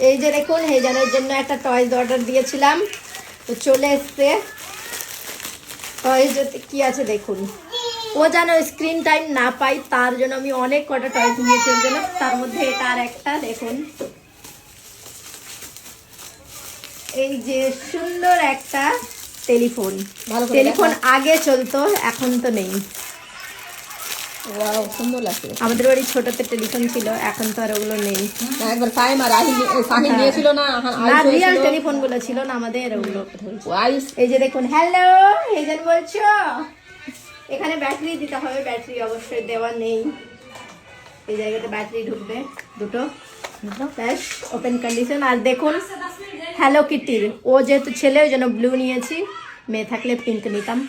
এই যে দেখুন হেজানের জন্য একটা টয়েস অর্ডার দিয়েছিলাম, তো চলে এসছে। টয়েস কি আছে দেখুন, ও যেন স্ক্রিন টাইম না পাই তার জন্য আমি অনেক কটা টয়েস নিয়েছি ওর জন্য। তার মধ্যে এটা আর একটা দেখুন, এই যে সুন্দর একটা টেলিফোন। টেলিফোন আগে চলতো, এখন তো নেই। ওয়াও, সুন্দর লাগছে। আমাদের বাড়ি ছোটতে টেলিফোন ছিল, এখন তো আর ওগুলো নেই। একবার সাইম আর সাহিল নিয়েছিল না, না রিয়েল টেলিফোন গুলো ছিল না আমাদের ওগুলো। এই যে দেখুন, হ্যালো হেজান বলছো, এখানে ব্যাটারি দিতে হবে, ব্যাটারি অবশ্যই দেওয়া নেই। এই জায়গাতে ব্যাটারি ঢুকবে দুটো, ব্যাস ওপেন কন্ডিশন। আর দেখুন হ্যালো কিটির, ও যেহেতু ছেলে ওই জন্য ব্লু নিয়েছি, মেয়ে থাকলে পিঙ্ক নিতাম।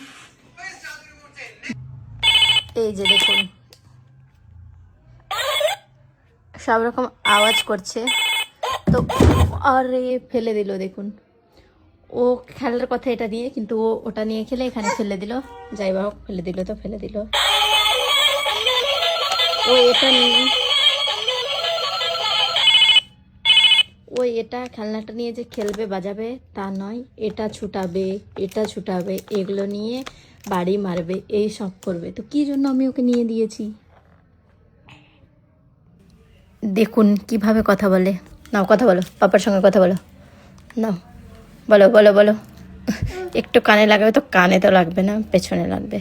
এই যে দেখুন সব রকম আওয়াজ করছে, তো আরে ফেলে দিল দেখুন। ও খেলার কথা এটা নিয়ে, কিন্তু ও ওটা নিয়ে খেলে এখানে ফেলে দিল। যাই হোক ফেলে দিল তো ফেলে দিল। ও এটা নিয়ে, ও এটা খেলনাটা নিয়ে যে খেলবে বাজাবে তা নয়, এটা ছুটাবে এটা ছুটাবে, এগুলো নিয়ে বাড়ি মারবে, এই সব করবে। তো কি জন্য আমি ওকে নিয়ে দিয়েছি। দেখুন কিভাবে কথা বলে। নাও কথা বলো, পাপার সঙ্গে কথা বলো, নাও বলো বলো বলো। একটু কানে লাগাবে তো, কানে তো লাগবে না, পেছনে লাগবে।